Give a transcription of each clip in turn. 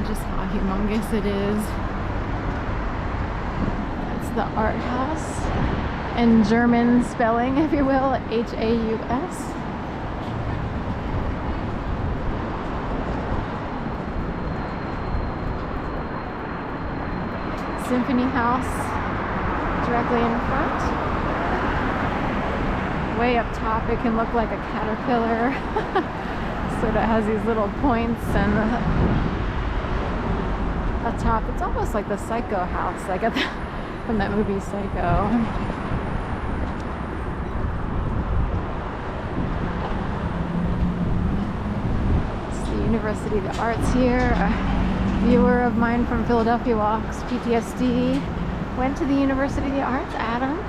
just how humongous it is. It's the Art House in German spelling, if you will, H-A-U-S. Symphony House directly in front. Way up top it can look like a caterpillar. Sort of has these little points, and up top it's almost like the Psycho house, like from that movie Psycho. It's the University of the Arts here. Viewer of mine from Philadelphia Walks PTSD went to the University of the Arts, Adam.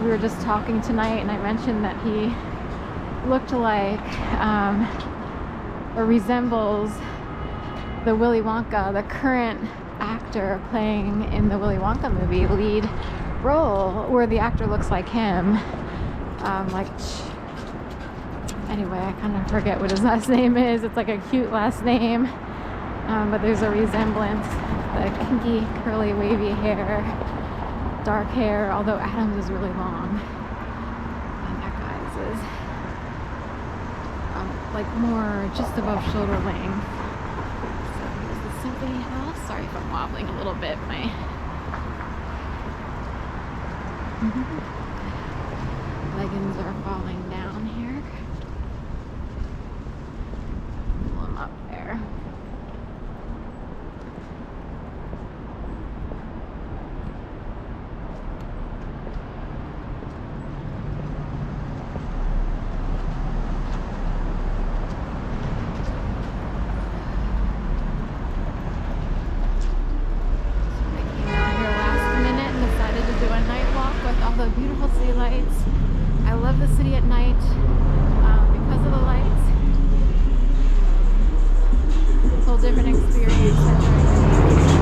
We were just talking tonight, and I mentioned that he looked like or resembles the Willy Wonka, the current actor playing in the Willy Wonka movie lead role, where the actor looks like him. Anyway, I kind of forget what his last name is. It's like a cute last name. But there's a resemblance. The kinky, curly, wavy hair, dark hair, although Adam's is really long. And that guy's is like more just above shoulder length. So here's the Symphony House. Sorry if I'm wobbling a little bit. My leggings are falling down here. Pull them up there. Beautiful city lights. I love the city at night because of the lights. It's a whole different experience than during the day.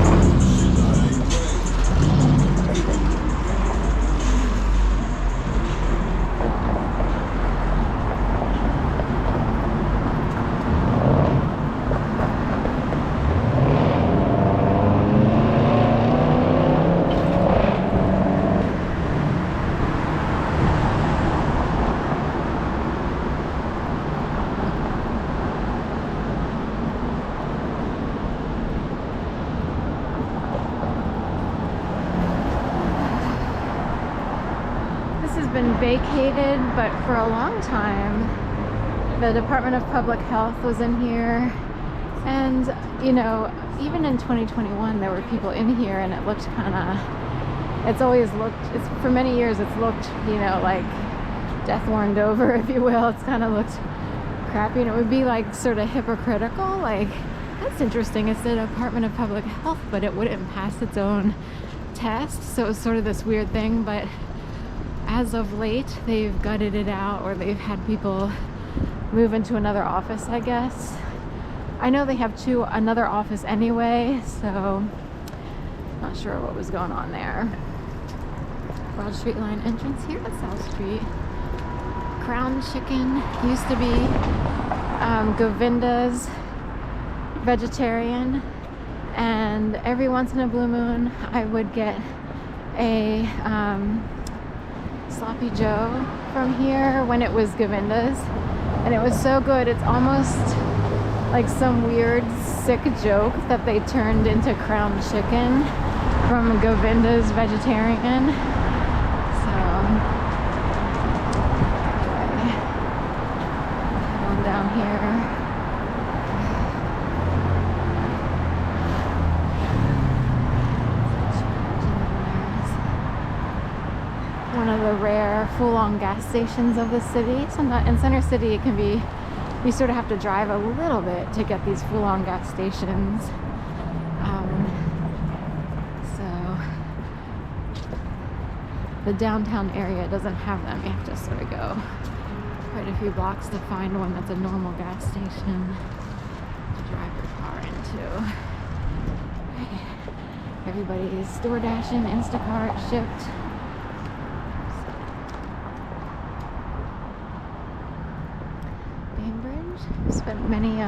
Been vacated, but for a long time the Department of Public Health was in here, and you know, even in 2021 there were people in here, and it looked for many years it's looked, you know, like death warmed over, if you will. It's kind of looked crappy, and it would be like sort of hypocritical, like, that's interesting, it's the Department of Public Health, but it wouldn't pass its own test. So it was sort of this weird thing. But as of late, they've gutted it out, or they've had people move into another office, I guess. I know they have another office anyway, so not sure what was going on there. Broad Street line entrance here at South Street. Crown Chicken used to be Govinda's vegetarian, and every once in a blue moon I would get a Sloppy Joe from here when it was Govinda's, and it was so good. It's almost like some weird sick joke that they turned into Crown Chicken from Govinda's vegetarian. So anyway, going down here. One of the rare full-on gas stations of the city. So in Center City, it can be, you sort of have to drive a little bit to get these full-on gas stations. So the downtown area doesn't have them. You have to sort of go quite a few blocks to find one that's a normal gas station to drive your car into. Everybody's door dashing, Instacart, Shipt. Spent many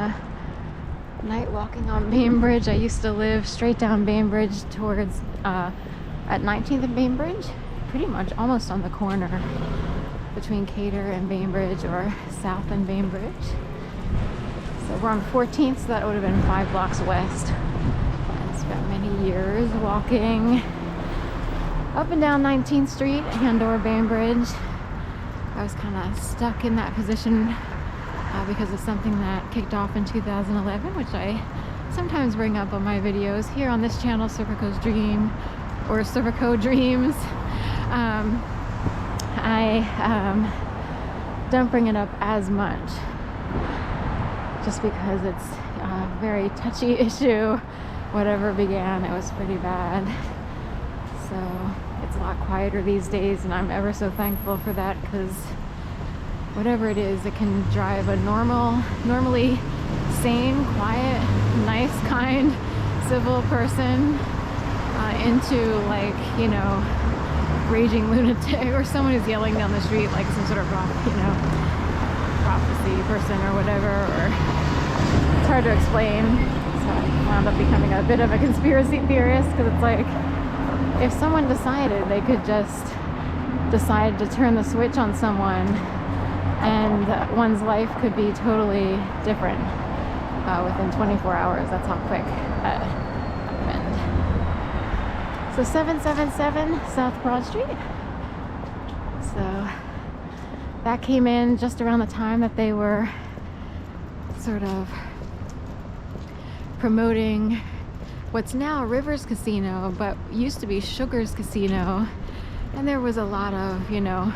Night walking on Bainbridge. I used to live straight down Bainbridge towards at 19th and Bainbridge, pretty much almost on the corner between Cater and Bainbridge, or South and Bainbridge. So we're on 14th, so that would have been 5 blocks west. I spent many years walking up and down 19th Street and/or Bainbridge. I was kind of stuck in that position because of something that kicked off in 2011, which I sometimes bring up on my videos here on this channel, Serpico's Dream, or Serpico Dreams. I don't bring it up as much just because it's a very touchy issue. Whatever began, it was pretty bad. So it's a lot quieter these days, and I'm ever so thankful for that, because whatever it is, it can drive a normally sane, quiet, nice, kind, civil person into, like, you know, raging lunatic, or someone who's yelling down the street like some sort of, you know, prophecy person or whatever. Or it's hard to explain. So I wound up becoming a bit of a conspiracy theorist, because it's like, if someone decided they could just decide to turn the switch on someone, and one's life could be totally different within 24 hours. That's how quick that happened. So 777 South Broad Street. So that came in just around the time that they were sort of promoting what's now Rivers Casino, but used to be Sugar's Casino. And there was a lot of, you know,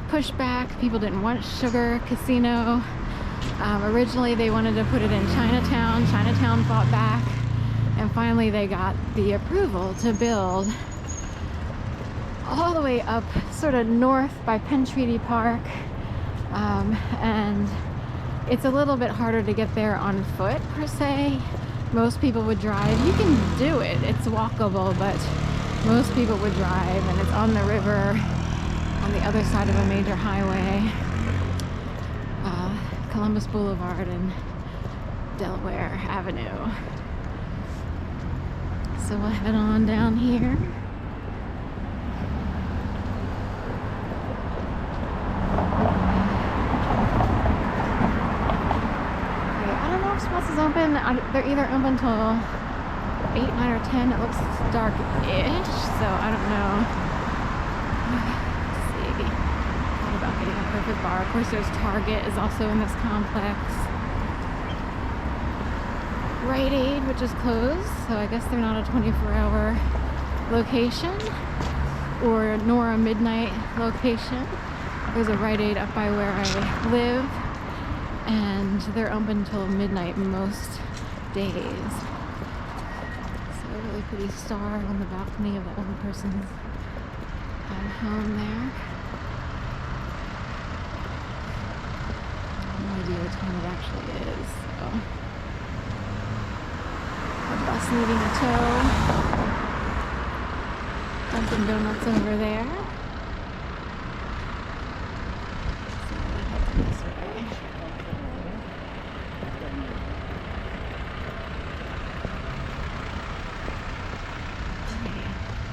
pushback. People didn't want Sugar Casino. Originally they wanted to put it in Chinatown. Chinatown fought back, and finally they got the approval to build all the way up sort of north by Penn Treaty Park. And it's a little bit harder to get there on foot per se. Most people would drive. You can do it, it's walkable, but most people would drive, and it's on the river on the other side of a major highway, Columbus Boulevard and Delaware Avenue. So we'll head on down here. Okay, I don't know if Spots is open. They're either open till 8, 9, or 10. It looks dark-ish, so I don't know. About getting a perfect bar. Of course, there's Target is also in this complex. Rite Aid, which is closed, so I guess they're not a 24-hour location, or nor a midnight location. There's a Rite Aid up by where I live, and they're open till midnight most days. So a really pretty star on the balcony of that one person's home there. No idea what time it actually is, so. A bus needing a tow. Dunkin' Donuts over there.